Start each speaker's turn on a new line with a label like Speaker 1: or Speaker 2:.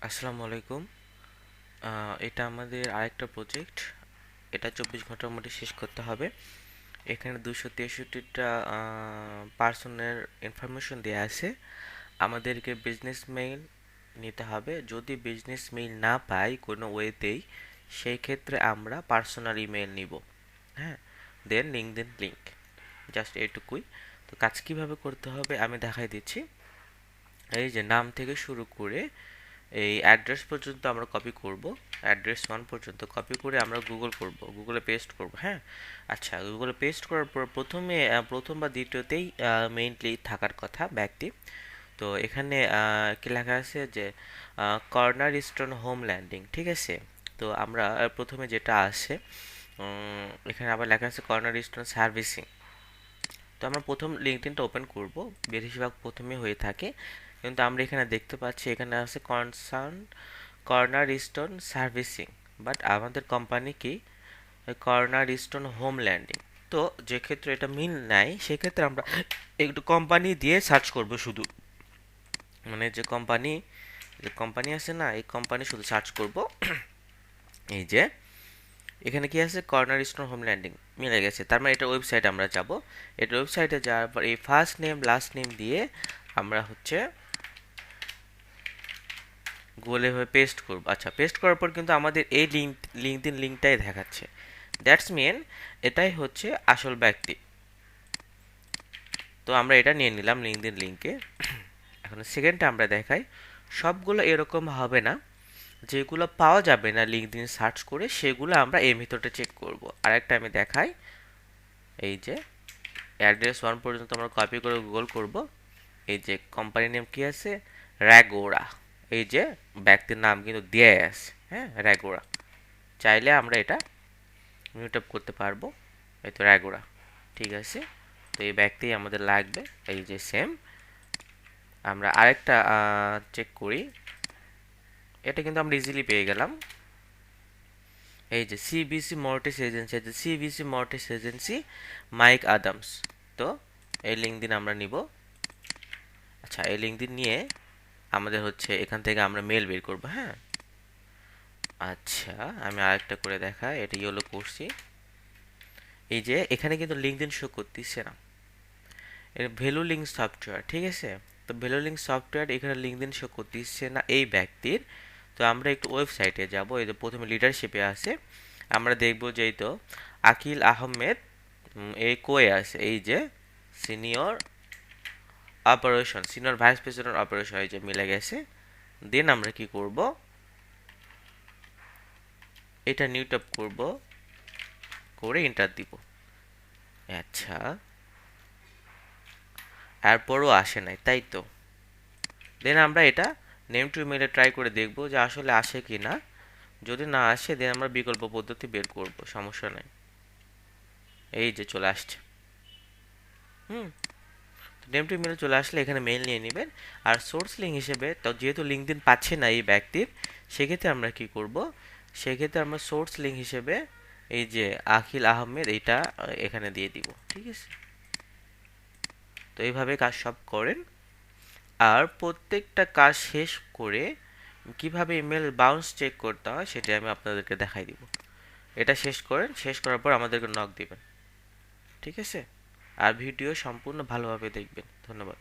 Speaker 1: আসসালামু আলাইকুম। এটা আমাদের আরেকটা প্রজেক্ট। এটা 24 ঘন্টার মধ্যে শেষ করতে হবে। এখানে 263টা পার্সনের ইনফরমেশন দেওয়া আছে। আমাদেরকে বিজনেস মেইল নিতে হবে। যদি বিজনেস মেইল না পাই কোনো ওয়েতেই, সেই ক্ষেত্রে আমরা পার্সোনাল ইমেইল নিব। হ্যাঁ, দেন লিঙ্কডইন লিঙ্ক, জাস্ট এটুকুই। তো কাজ কিভাবে করতে হবে আমি দেখাই দিচ্ছি। এই যে নাম থেকে শুরু করে এই অ্যাড্রেস পর্যন্ত আমরা কপি করব। অ্যাড্রেস 1 পর্যন্ত কপি করে আমরা গুগলে পেস্ট করব। হ্যাঁ, আচ্ছা, গুগলে পেস্ট করার পর প্রথম বা দ্বিতীয়তেই মেইনলি থাকার কথা ব্যক্তি। তো এখানে কি লেখা আছে যে কর্নার স্টোন হোম ল্যান্ডিং, ঠিক আছে। তো আমরা প্রথমে যেটা আছে, এখানে আবার লেখা আছে কর্নার স্টোন সার্ভিসিং। তো আমরা প্রথম লিঙ্কডইনটা ওপেন করব, বেশিরভাগ প্রথমে হয়ে থাকে, কিন্তু আমরা এখানে দেখতে পাচ্ছি এখানে আছে কর্নার স্টোন সার্ভিসিং, বাট আমাদের কোম্পানি কি কর্নার স্টোন হোম ল্যান্ডিং। তো যে ক্ষেত্রে এটা মিল নাই, সেক্ষেত্রে আমরা একটু কোম্পানি দিয়ে সার্চ করব শুধু, মানে যে কোম্পানি আছে না, এই কোম্পানি শুধু সার্চ করব। এই যে এখানে কি আছে, কর্নার স্টোন হোম ল্যান্ডিং মিলে গেছে, তার মানে এটা ওয়েবসাইটে আমরা যাব। এটা ওয়েবসাইটে যাওয়ার পর এই ফার্স্ট নেম লাস্ট নেম দিয়ে আমরা হচ্ছে গুগলে ভাবে পেস্ট করব। আচ্ছা, পেস্ট করার পর কিন্তু আমাদের এই লিঙ্কডইন লিঙ্কটাই দেখাচ্ছে। দ্যাটস মিন এটাই হচ্ছে আসল ব্যক্তি। তো আমরা এটা নিয়ে নিলাম লিঙ্কডইন লিঙ্কে। এখন সেকেন্ডটা আমরা দেখাই। সবগুলো এরকম হবে না, যেগুলো পাওয়া যাবে না লিঙ্কডইন সার্চ করে, সেগুলো আমরা এই মেথডে চেক করব। আরেকটা আমি দেখাই। এই যে অ্যাড্রেস 1 পর্যন্ত আমরা কপি করে গুগল করব। এই যে কোম্পানি নেম কি আছে, র্যাগোরা। এই যে ব্যক্তির নাম কিন্তু দেয়াই আছে, হ্যাঁ, র্যাগোরা। চাইলে আমরা এটা মিউট আপ করতে পারবো। এই তো র্যাগোরা, ঠিক আছে। তো এই ব্যক্তি আমাদের লাগবে। এই যে সেম আমরা আরেকটা চেক করি। এটা কিন্তু আমরা ইজিলি পেয়ে গেলাম। এই যে সিবিসি মর্টিস এজেন্সি, এই যে সিবিসি মর্টিস এজেন্সি মাইক আদামস। তো এই লিঙ্কদিন আমরা নিব। আচ্ছা, এই লিঙ্কদিন নিয়ে আমাদের হচ্ছে এখান থেকে আমরা মেল বের করব। হ্যাঁ, আচ্ছা, আমি আরেকটা করে দেখাই। এটা ইয়েলো করছি। এই যে এখানে কিন্তু লিঙ্কদিন শো করতেছে না, এটা ভ্যালু লিঙ্ক সফটওয়্যার, ঠিক আছে। তো ভ্যালু লিঙ্ক সফটওয়্যার এখানে লিঙ্কদিন শো করতেছে না এই ব্যক্তির। তো আমরা একটু ওয়েবসাইটে যাব। এই যে প্রথমে লিডারশিপে আছে, আমরা দেখব যে এই তো আকিল আহমেদ, এই কয়ে আছে। এই যে senior senior vice president operation, এই যে মিলে গেছে। দেন আমরা কি করব, এটা নিউট আপ করব, করে এন্টার দিব। আচ্ছা, এরপরও আসে নাই, তাই তো। দেন আমরা এটা নেম টু ইমেলে ট্রাই করে দেখব যে আসলে আসে কি না। যদি না আসে দেন আমরা বিকল্প পদ্ধতি বের করব, সমস্যা নাই। এই যে চলে আসছে। হুম, নেম টু ইমেলে চলে আসলে এখানে মেইল নিয়ে নেবেন। আর সোর্স লিঙ্ক হিসেবে, তো যেহেতু লিঙ্কডইন পাচ্ছে না এই ব্যক্তির, সেক্ষেত্রে আমরা কি করব, সেক্ষেত্রে আমরা সোর্স লিঙ্ক হিসেবে এই যে আখিল আহমেদ এইটা এখানে দিয়ে দিব, ঠিক আছে। তো এইভাবে কাজ সব করেন। আর প্রত্যেকটা কাজ শেষ করে কিভাবে ইমেল বাউন্স চেক করতে হয় সেটা আমি আপনাদেরকে দেখাই দিব। এটা শেষ করেন, শেষ করার পর আমাদেরকে নক দিবেন, ঠিক আছে। আর ভিডিও সম্পূর্ণ ভালোভাবে দেখবেন। ধন্যবাদ।